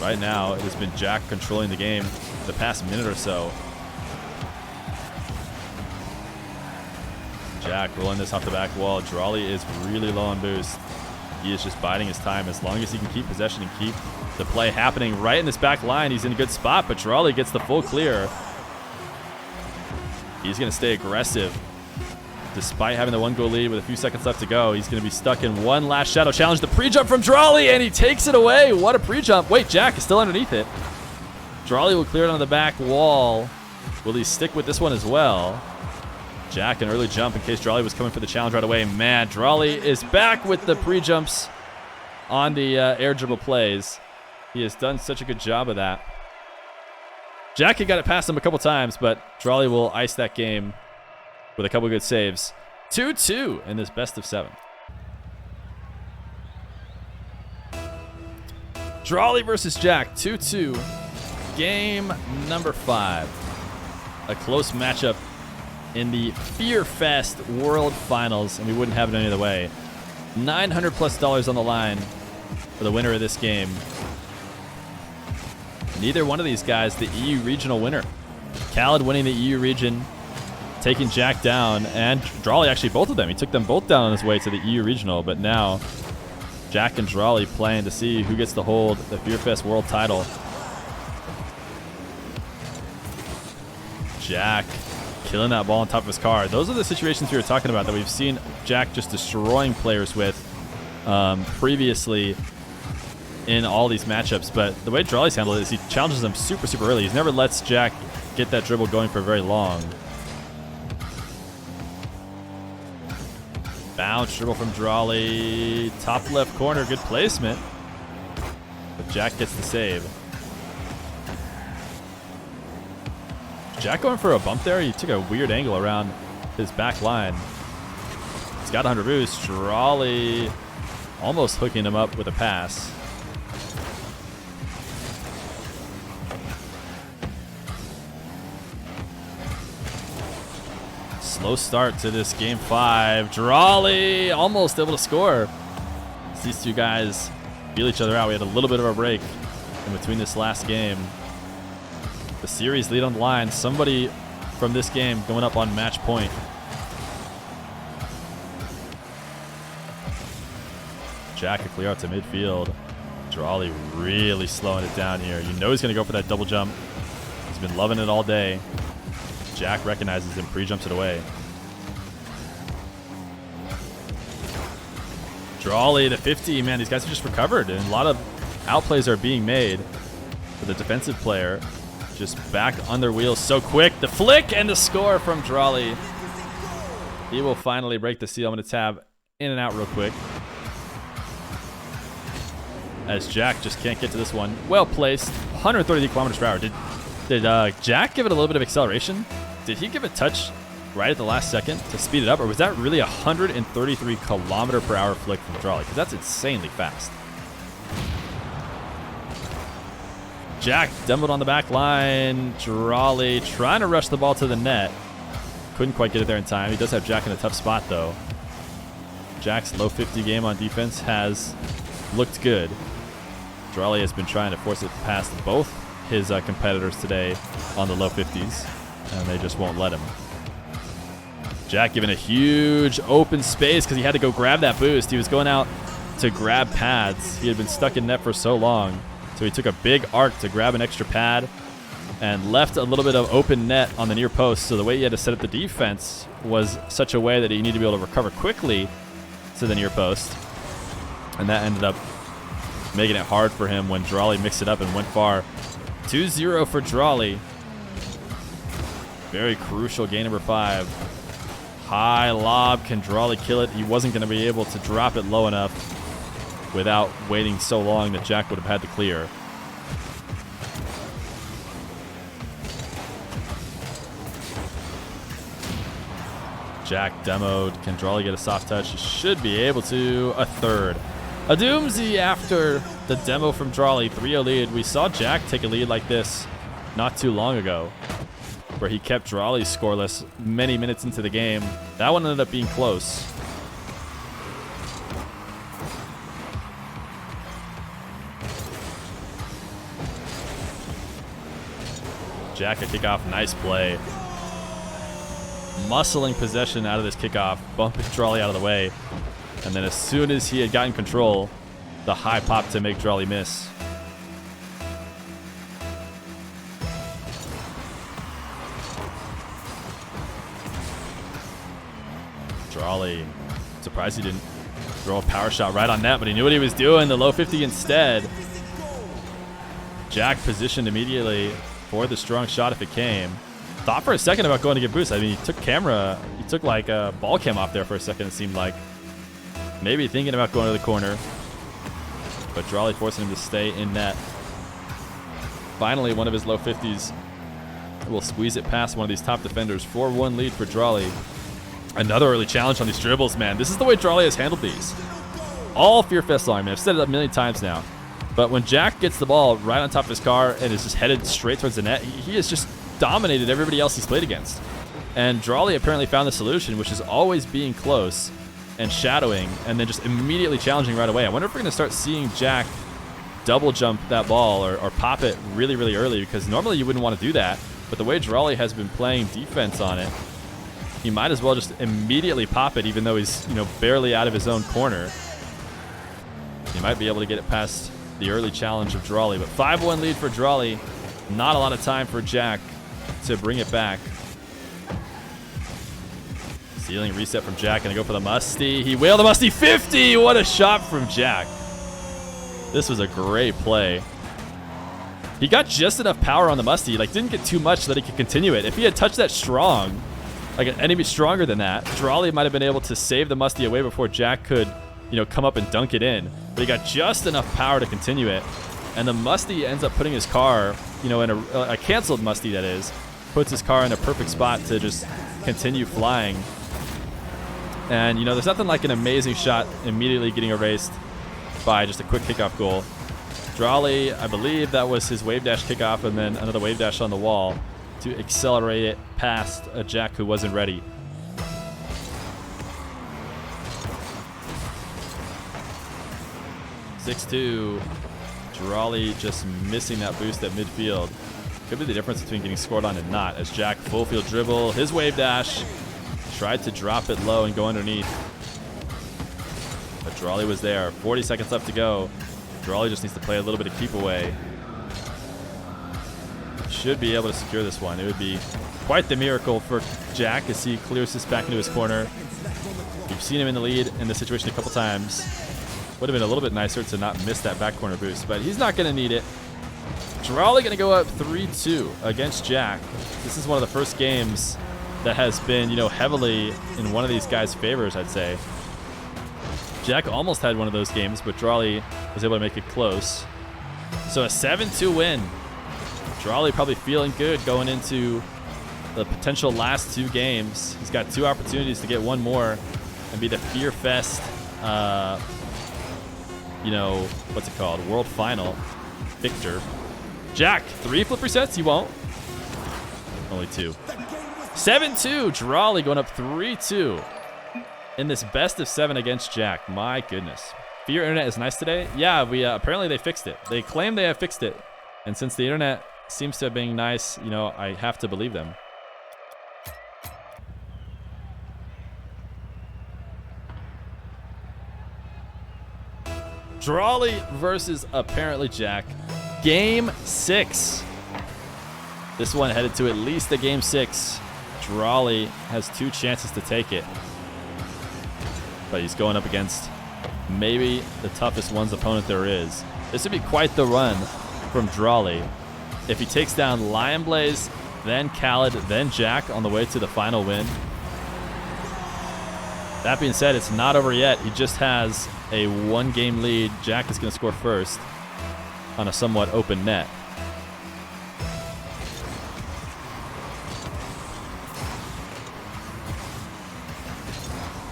right now it has been Jack controlling the game the past minute or so. Jack rolling this off the back wall. Drali is really low on boost. He is just biding his time. As long as he can keep possession and keep the play happening right in this back line, he's in a good spot, but Drali gets the full clear. He's going to stay aggressive. Despite having the 1-goal lead with a few seconds left to go, he's going to be stuck in one last shadow challenge. The pre-jump from Drali, and he takes it away. What a pre-jump. Wait, Jack is still underneath it. Drali will clear it on the back wall. Will he stick with this one as well? Jack, an early jump in case Drali was coming for the challenge right away. Man, Drali is back with the pre-jumps on the air dribble plays. He has done such a good job of that. Jack had got it past him a couple times, but Drali will ice that game with a couple good saves. 2-2 in this best of 7. Drali versus Jack, 2-2. Game number 5. A close matchup in the Feer Fest World Finals, and we wouldn't have it any other way. $900+ on the line for the winner of this game. Neither one of these guys the EU regional winner. Khaled winning the EU region, taking Jack down, and Drali actually both of them. He took them both down on his way to the EU regional, but now Jack and Drali playing to see who gets to hold the Feer Fest World title. Jack killing that ball on top of his car. Those are the situations we were talking about that we've seen Jack just destroying players with previously in all these matchups. But the way Drali's handled it is he challenges them super, super early. He never lets Jack get that dribble going for very long. Bounce dribble from Drali. Top left corner, good placement. But Jack gets the save. Jack going for a bump there. He took a weird angle around his back line. He's got 100 boost. Drali almost hooking him up with a pass. Slow start to this game 5. Drali almost able to score. As these two guys feel each other out. We had a little bit of a break in between this last game. The series lead on the line. Somebody from this game going up on match point. Jack a clear out to midfield. Drali really slowing it down here. You know he's going to go for that double jump. He's been loving it all day. Jack recognizes him, pre-jumps it away. Drali to 50. Man, these guys have just recovered, and a lot of outplays are being made for the defensive player. Just back on their wheels so quick. The flick and the score from Drali. He will finally break the seal. I'm going to tab in and out real quick. as Jack just can't get to this one. Well placed, 130 kilometers per hour. Did Jack give it a little bit of acceleration? Did he give a touch right at the last second to speed it up, or was that really a 133 kilometer per hour flick from Drali? Because that's insanely fast. Jack demoed on the back line. Drali trying to rush the ball to the net. Couldn't quite get it there in time. He does have Jack in a tough spot, though. Jack's low 50 game on defense has looked good. Drali has been trying to force it past both his competitors today on the low 50s, and they just won't let him. Jack given a huge open space because he had to go grab that boost. He was going out to grab pads. He had been stuck in net for so long, so he took a big arc to grab an extra pad and left a little bit of open net on the near post. So the way he had to set up the defense was such a way that he needed to be able to recover quickly to the near post, and that ended up making it hard for him when Drali mixed it up and went far. 2-0 for Drali. Very crucial game number 5. High lob. Can Drali kill it? He wasn't going to be able to drop it low enough without waiting so long that Jack would have had to clear. Jack demoed. Can Drali get a soft touch? He should be able to. A third. A doozy after the demo from Drali. 3-0 lead. We saw Jack take a lead like this not too long ago, where he kept Drali scoreless many minutes into the game. That one ended up being close. Jack a kickoff. Nice play. Muscling possession out of this kickoff, bumping Drali out of the way. And then as soon as he had gotten control, the high pop to make Drali miss. Drali, surprised he didn't throw a power shot right on net, but he knew what he was doing. The low 50 instead. Jack positioned immediately for the strong shot if it came. Thought for a second about going to get boost. I mean, he took like a ball cam off there for a second, it seemed like. Maybe thinking about going to the corner, but Drali forcing him to stay in net. Finally, one of his low 50s will squeeze it past one of these top defenders. 4-1 lead for Drali. Another early challenge on these dribbles, man. This is the way Drali has handled these. All Fear Fest long, man. I've said it a million times now. But when Jack gets the ball right on top of his car and is just headed straight towards the net, he has just dominated everybody else he's played against. And Drali apparently found the solution, which is always being close and shadowing and then just immediately challenging right away. I wonder if we're going to start seeing Jack double jump that ball or pop it really, really early, because normally you wouldn't want to do that. But the way Drali has been playing defense on it, he might as well just immediately pop it, even though he's, barely out of his own corner. He might be able to get it past the early challenge of Drali. But 5-1 lead for Drali. Not a lot of time for Jack to bring it back. Ceiling reset from Jack. Gonna go for the musty. He whaled the musty. 50! What a shot from Jack. This was a great play. He got just enough power on the musty. Didn't get too much so that he could continue it. If he had touched that strong, like an enemy stronger than that, Drali might have been able to save the musty away before Jack could, come up and dunk it in. But he got just enough power to continue it. And the musty ends up putting his car, in a canceled musty, that is, puts his car in a perfect spot to just continue flying. And, there's nothing like an amazing shot immediately getting erased by just a quick kickoff goal. Drali, I believe that was his wave dash kickoff and then another wave dash on the wall to accelerate it past a Jack who wasn't ready. (6-2). Drali just missing that boost at midfield. Could be the difference between getting scored on and not, as Jack full field dribble, his wave dash, tried to drop it low and go underneath. But Drali was there. 40 seconds left to go. Drali just needs to play a little bit of keep away. Should be able to secure this one. It would be quite the miracle for Jack as he clears this back into his corner. We've seen him in the lead in this situation a couple times. Would have been a little bit nicer to not miss that back corner boost, but he's not going to need it. Drali going to go up 3-2 against Jack. This is one of the first games that has been, heavily in one of these guys' favors, I'd say. Jack almost had one of those games, but Drali was able to make it close. So a 7-2 win. Drali probably feeling good going into the potential last 2 games. He's got 2 opportunities to get one more and be the Feer Fest, you know, what's it called? World Final victor. Jack, 3 flip resets? He won't. Only 2. 7-2. Drali going up 3-2 in this best of 7 against Jack. My goodness. Fear internet is nice today. Yeah, we apparently they fixed it. They claim they have fixed it, and since the internet seems to have been nice, you know, I have to believe them. Drali versus ApparentlyJack. Game 6. This one headed to at least a game 6. Drali has 2 chances to take it, but he's going up against maybe the toughest one's opponent there is. This would be quite the run from Drali if he takes down Lion Blaze, then Khaled, then Jack on the way to the final win. That being said, it's not over yet. He just has a 1-game lead. Jack is going to score first on a somewhat open net.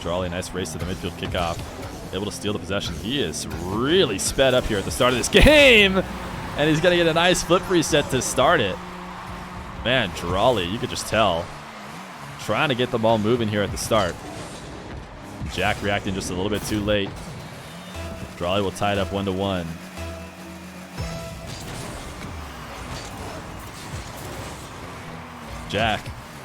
Drali, nice race to the midfield kickoff. Able to steal the possession. He is really sped up here at the start of this game. And he's going to get a nice flip reset to start it. Man, Drali, you could just tell. Trying to get the ball moving here at the start. Jack reacting just a little bit too late. Drali will tie it up 1-1. Jack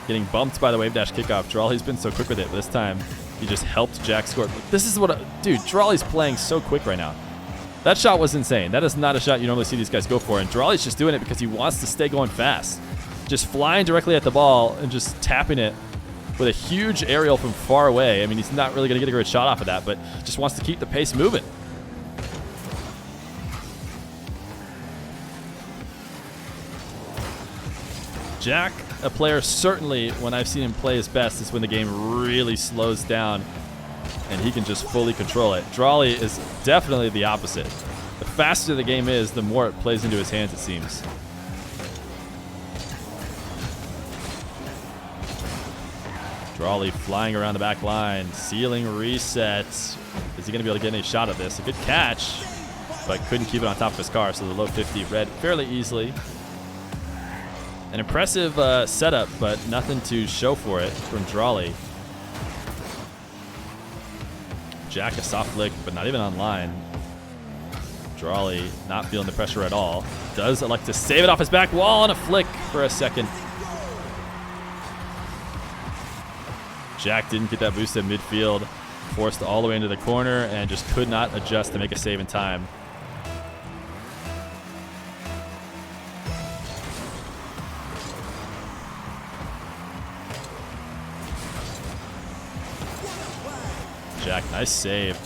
getting bumped by the wave dash kickoff. Drali's been so quick with it, but this time he just helped Jack score. This is what, dude, Drali's playing so quick right now. That shot was insane. That is not a shot you normally see these guys go for, and Drali's just doing it because he wants to stay going fast. Just flying directly at the ball and just tapping it with a huge aerial from far away. I mean, he's not really going to get a great shot off of that, but just wants to keep the pace moving. Jack, a player certainly, when I've seen him play his best, is when the game really slows down and he can just fully control it. Drali is definitely the opposite. The faster the game is, the more it plays into his hands, it seems. Drali flying around the back line, ceiling resets. Is he going to be able to get any shot at this? A good catch, but couldn't keep it on top of his car, so the low 50 read fairly easily. An impressive setup, but nothing to show for it from Drali. Jack a soft flick, but not even on line. Drali not feeling the pressure at all. Does elect to save it off his back wall on a flick for a second. Jack didn't get that boost at midfield. Forced all the way into the corner and just could not adjust to make a save in time. Jack, nice save.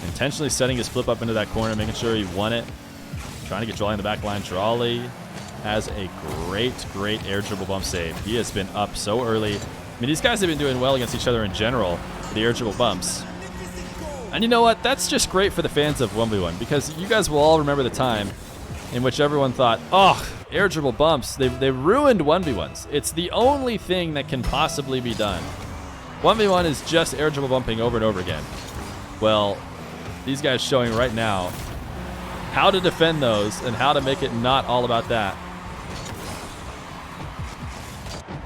Intentionally setting his flip up into that corner, making sure he won it. Trying to get Drali in the back line. Drali has a great air dribble bump save. He has been up so early. I mean, these guys have been doing well against each other in general, the air dribble bumps. And you know what? That's just great for the fans of 1v1, because you guys will all remember the time in which everyone thought, oh, air dribble bumps, they ruined 1v1s. It's the only thing that can possibly be done. 1v1 is just air dribble bumping over and over again. Well, these guys showing right now how to defend those and how to make it not all about that.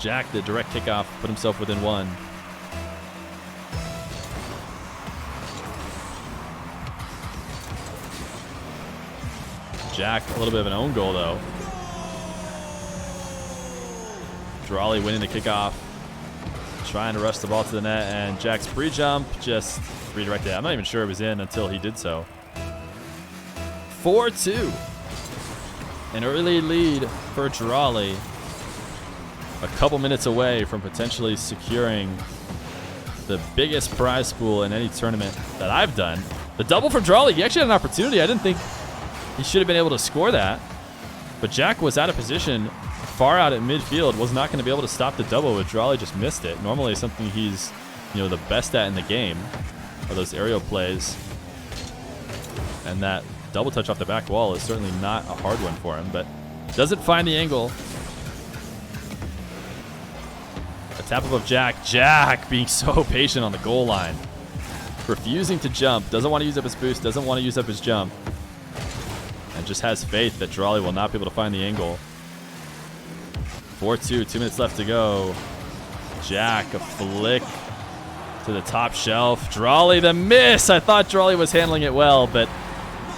Jack, the direct kickoff, put himself within 1. Jack, a little bit of an own goal, though. Drali winning the kickoff. Trying to rush the ball to the net, and Jack's pre-jump just redirected. I'm not even sure it was in until he did so. 4-2. An early lead for Drali. A couple minutes away from potentially securing the biggest prize pool in any tournament that I've done. The double from Drali. He actually had an opportunity. I didn't think he should have been able to score that. But Jack was out of position, far out at midfield, was not going to be able to stop the double, but Drali just missed it. Normally something he's, you know, the best at in the game are those aerial plays. And that double touch off the back wall is certainly not a hard one for him, but doesn't find the angle. A tap above Jack. Jack being so patient on the goal line. Refusing to jump. Doesn't want to use up his boost. Doesn't want to use up his jump. And just has faith that Drali will not be able to find the angle. 4-2. 2 minutes left to go. Jack, a flick to the top shelf. Drali, the miss. I thought Drali was handling it well, but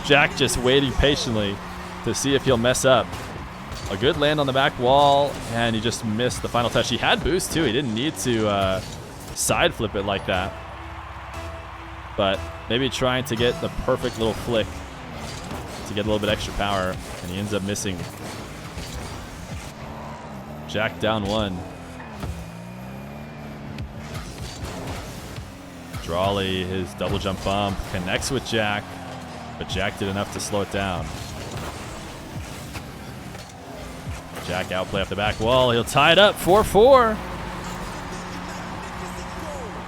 Jack just waiting patiently to see if he'll mess up. A good land on the back wall, and he just missed the final touch. He had boost, too. He didn't need to side flip it like that. But maybe trying to get the perfect little flick to get a little bit extra power, and he ends up missing. Jack down 1. Drali, his double jump bump, connects with Jack, but Jack did enough to slow it down. Jack outplay off the back wall. He'll tie it up. 4-4.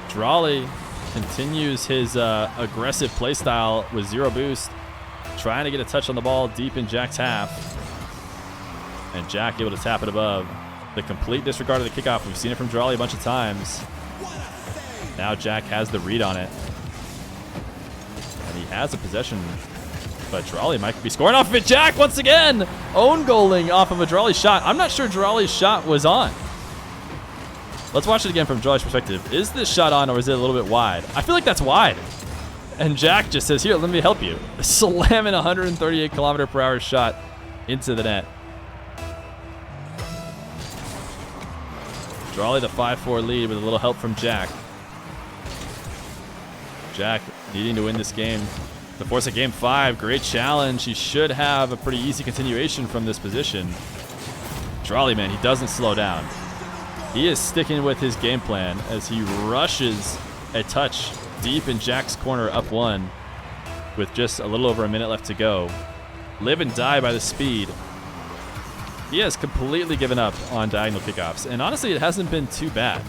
Drali continues his aggressive play style with 0 boost, trying to get a touch on the ball deep in Jack's half. And Jack able to tap it above. The complete disregard of the kickoff. We've seen it from Drali a bunch of times. Now Jack has the read on it. And he has a possession, but Drali might be scoring off of it. Jack, once again, own goaling off of a Drali shot. I'm not sure Drali's shot was on. Let's watch it again from Drali's perspective. Is this shot on, or is it a little bit wide? I feel like that's wide. And Jack just says, here, let me help you. Slamming 138 km/h shot into the net. Drali the 5-4 lead with a little help from Jack. Jack needing to win this game to force a game 5. Great challenge. He should have a pretty easy continuation from this position. Drali, man, he doesn't slow down. He is sticking with his game plan as he rushes a touch deep in Jack's corner up 1 with just a little over a minute left to go. Live and die by the speed. He has completely given up on diagonal kickoffs, and honestly, it hasn't been too bad.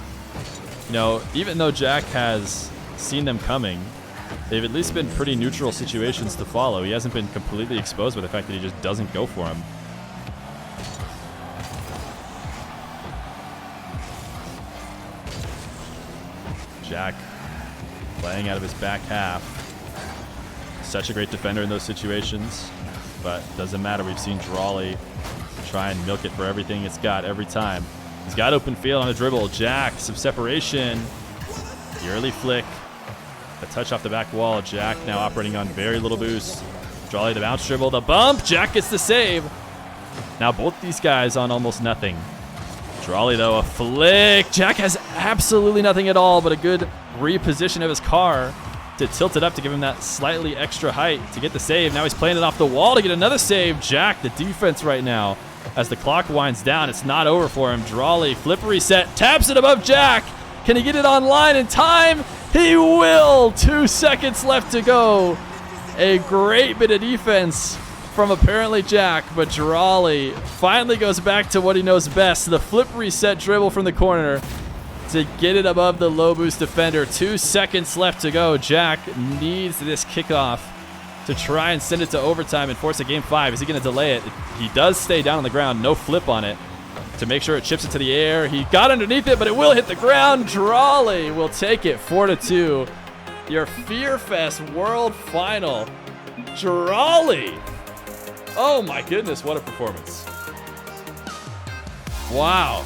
You know, even though Jack has seen them coming, they've at least been pretty neutral situations to follow. He hasn't been completely exposed by the fact that he just doesn't go for him. Jack playing out of his back half. Such a great defender in those situations, but doesn't matter. We've seen Drali try and milk it for everything it's got every time. He's got open field on a dribble. Jack, some separation. The early flick. A touch off the back wall. Jack now operating on very little boost. Drali the bounce dribble. The bump. Jack gets the save. Now both these guys on almost nothing. Drali, though, a flick. Jack has absolutely nothing at all but a good reposition of his car to tilt it up to give him that slightly extra height to get the save. Now he's playing it off the wall to get another save. Jack, the defense right now, as the clock winds down, it's not over for him. Drali, flip reset, taps it above Jack. Can he get it online in time? He will. 2 seconds left to go. A great bit of defense from ApparentlyJack, but Drali finally goes back to what he knows best, the flip reset dribble from the corner to get it above the low boost defender. 2 seconds left to go. Jack needs this kickoff to try and send it to overtime and force a game 5. Is he going to delay it? He does stay down on the ground, no flip on it to make sure it chips into the air. He got underneath it, but it will hit the ground. Drali will take it 4-2. Your Feer Fest World Final. Drali. Oh my goodness, what a performance. Wow.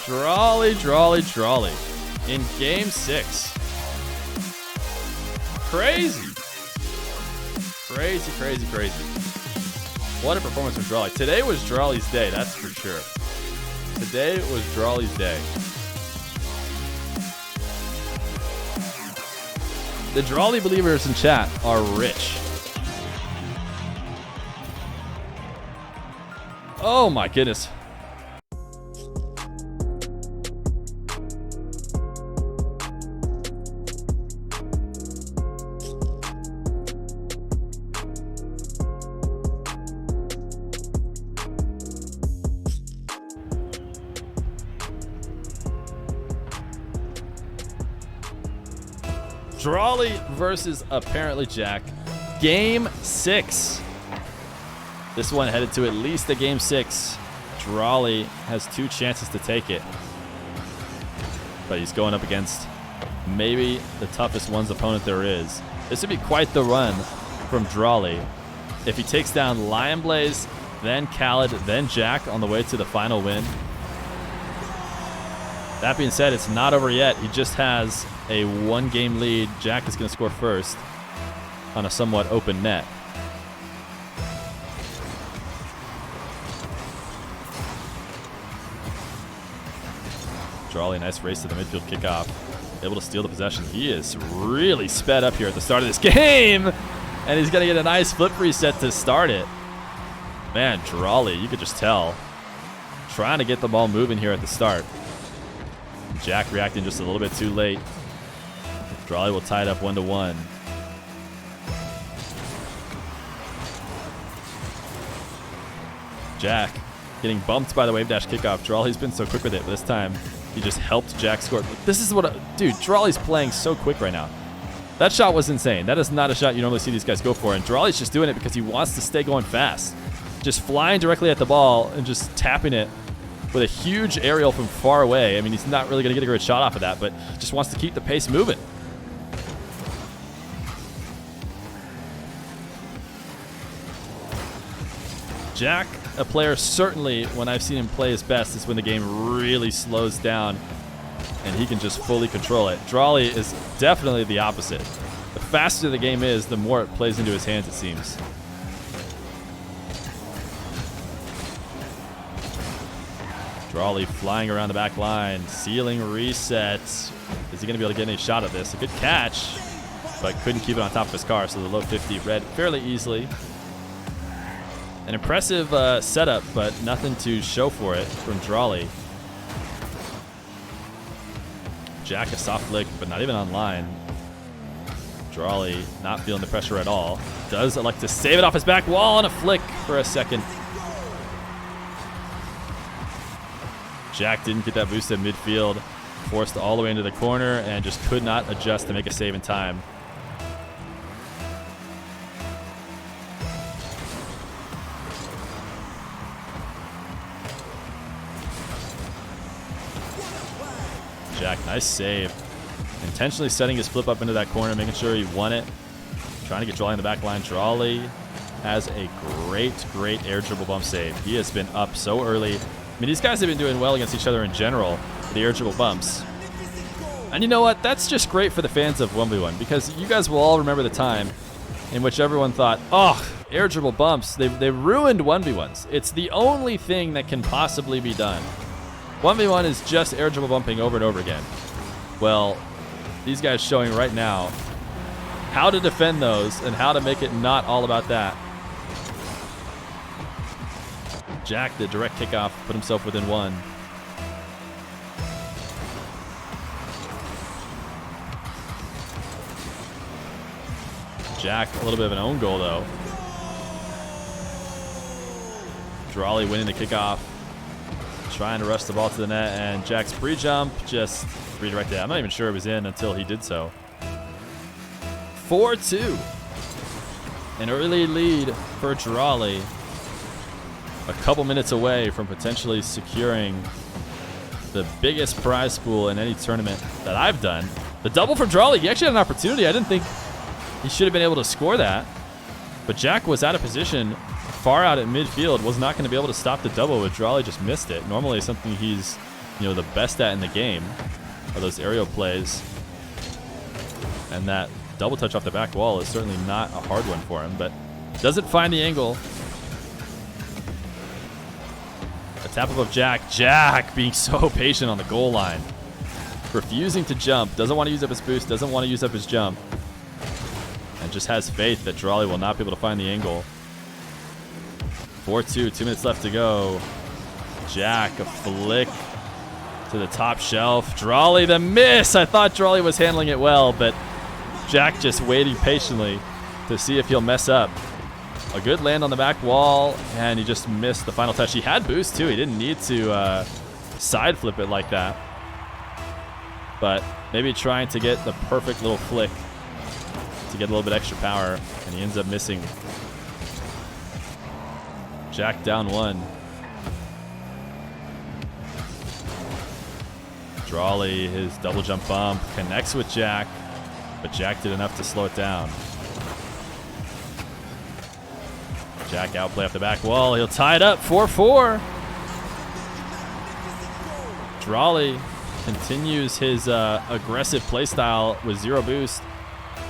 Drali in game 6. Crazy. Crazy. What a performance from Drali. Today was Drali's day, that's for sure. Today was Drali's day. The Drali believers in chat are rich. Oh my goodness. Drali versus ApparentlyJack. Game 6. This one headed to at least a Game 6. Drali has 2 chances to take it. But he's going up against maybe the toughest one's opponent there is. This would be quite the run from Drali. If he takes down Lion Blaze, then Khaled, then Jack on the way to the final win. That being said, it's not over yet. He just has a 1-game lead. Jack is going to score first on a somewhat open net. Drali, nice race to the midfield kickoff. Able to steal the possession. He is really sped up here at the start of this game. And he's going to get a nice flip reset to start it. Man, Drali, you could just tell. Trying to get the ball moving here at the start. Jack reacting just a little bit too late. Drali will tie it up 1-1. Jack getting bumped by the wave dash kickoff. Drali's been so quick with it, but this time he just helped Jack score. This is what, dude, Drali's playing so quick right now. That shot was insane. That is not a shot you normally see these guys go for, and Drali's just doing it because he wants to stay going fast. Just flying directly at the ball and just tapping it with a huge aerial from far away. I mean, he's not really going to get a great shot off of that, but just wants to keep the pace moving. Jack, a player certainly, when I've seen him play his best, is when the game really slows down and he can just fully control it. Drali is definitely the opposite. The faster the game is, the more it plays into his hands, it seems. Drali flying around the back line, ceiling reset. Is he going to be able to get any shot at this? A good catch, but couldn't keep it on top of his car, so the low 50 read fairly easily. An impressive setup, but nothing to show for it from Drali. Jack a soft flick, but not even on line. Drali not feeling the pressure at all. Does elect to save it off his back wall on a flick for a second. Jack didn't get that boost at midfield. Forced all the way into the corner and just could not adjust to make a save in time. Jack, nice save. Intentionally setting his flip up into that corner, making sure he won it. Trying to get Drali in the back line. Drali has a great air dribble bump save. He has been up so early. I mean, these guys have been doing well against each other in general with the air dribble bumps. And you know what? That's just great for the fans of 1v1, because you guys will all remember the time in which everyone thought, oh, air dribble bumps, they ruined 1v1s. It's the only thing that can possibly be done. 1v1 is just air dribble bumping over and over again. Well, these guys showing right now how to defend those and how to make it not all about that. Jack, the direct kickoff, put himself within 1. Jack, a little bit of an own goal, though. Drali winning the kickoff. Trying to rush the ball to the net, and Jack's free jump just redirected. I'm not even sure it was in until he did so. 4-2. An early lead for Drali. A couple minutes away from potentially securing the biggest prize pool in any tournament that I've done. The double for Drali. He actually had an opportunity. I didn't think he should have been able to score that. But Jack was out of position, far out at midfield, was not going to be able to stop the double, but Drali just missed it. Normally something he's, the best at in the game are those aerial plays. And that double touch off the back wall is certainly not a hard one for him, but doesn't find the angle. A tap up of Jack. Jack being so patient on the goal line. Refusing to jump. Doesn't want to use up his boost. Doesn't want to use up his jump. And just has faith that Drali will not be able to find the angle. 4-2, 2 minutes left to go. Jack, a flick to the top shelf. Drali, the miss. I thought Drali was handling it well, but Jack just waiting patiently to see if he'll mess up. A good land on the back wall, and he just missed the final touch. He had boost, too. He didn't need to side flip it like that. But maybe trying to get the perfect little flick to get a little bit extra power, and he ends up missing. Jack down 1. Drali, his double jump bump, connects with Jack, but Jack did enough to slow it down. Jack outplay off the back wall. He'll tie it up, 4-4. Drali continues his aggressive playstyle with 0 boost,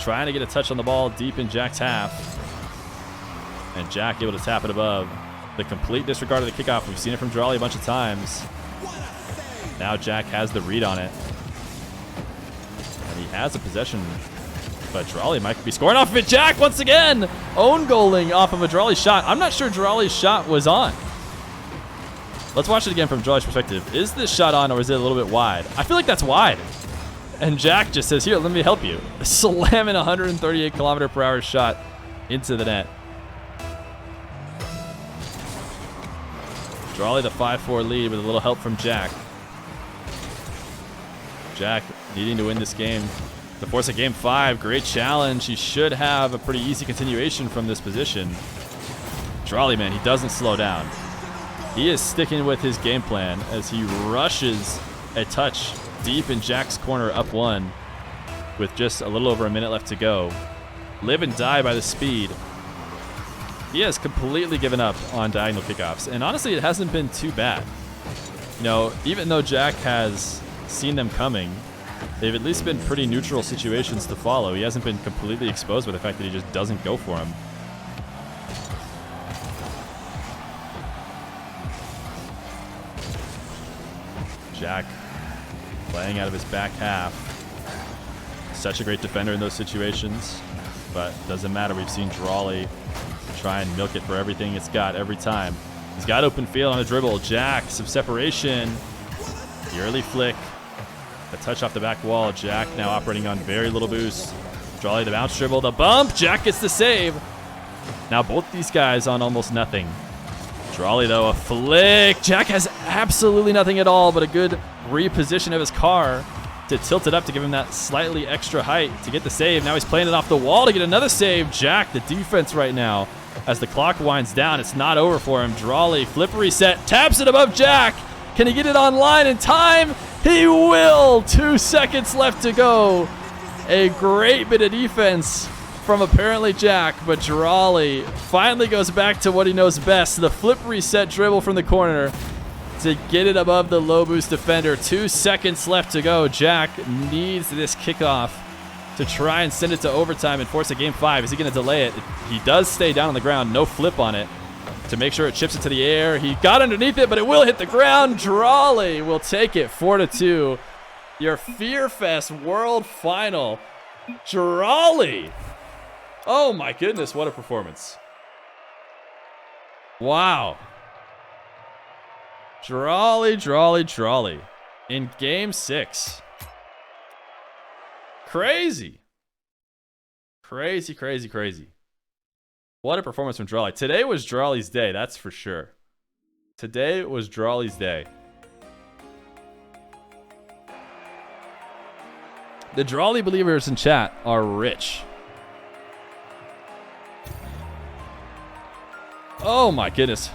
trying to get a touch on the ball deep in Jack's half. And Jack able to tap it above. The complete disregard of the kickoff. We've seen it from Drali a bunch of times. Now Jack has the read on it. And he has a possession, but Drali might be scoring off of it. Jack, once again, own goaling off of a Drali shot. I'm not sure Drali's shot was on. Let's watch it again from Drali's perspective. Is this shot on, or is it a little bit wide? I feel like that's wide. And Jack just says, here, let me help you. Slamming 138 km/h shot into the net. Drali the 5-4 lead with a little help from Jack. Jack needing to win this game to force a game 5. Great challenge. He should have a pretty easy continuation from this position. Drali, man, he doesn't slow down. He is sticking with his game plan as he rushes a touch deep in Jack's corner, up 1, with just a little over a minute left to go. Live and die by the speed. He has completely given up on diagonal kickoffs, and honestly, it hasn't been too bad. You know, even though Jack has seen them coming, they've at least been pretty neutral situations to follow. He hasn't been completely exposed by the fact that he just doesn't go for him. Jack playing out of his back half. Such a great defender in those situations, but doesn't matter. We've seen Drali try and milk it for everything it's got every time. He's got open field on a dribble. Jack, some separation. The early flick. A touch off the back wall. Jack now operating on very little boost. Drali the bounce dribble. The bump. Jack gets the save. Now both these guys on almost nothing. Drali, though, a flick. Jack has absolutely nothing at all, but a good reposition of his car to tilt it up to give him that slightly extra height to get the save. Now he's playing it off the wall to get another save. Jack, the defense right now, as the clock winds down, it's not over for him. Drali, flip reset, taps it above Jack. Can he get it online in time? He will. 2 seconds left to go. A great bit of defense from ApparentlyJack, but Drali finally goes back to what he knows best, the flip reset dribble from the corner to get it above the low boost defender. 2 seconds left to go. Jack needs this kickoff to try and send it to overtime and force a game 5. Is he going to delay it? He does stay down on the ground, no flip on it to make sure it chips it to the air. He got underneath it, but it will hit the ground. Drali will take it 4-2. Your Feer Fest World Final. Drali. Oh my goodness, what a performance. Wow. Drali in game 6. Crazy. Crazy. What a performance from Drali. Today was Drali's day, that's for sure. Today was Drali's day. The Drali believers in chat are rich. Oh my goodness.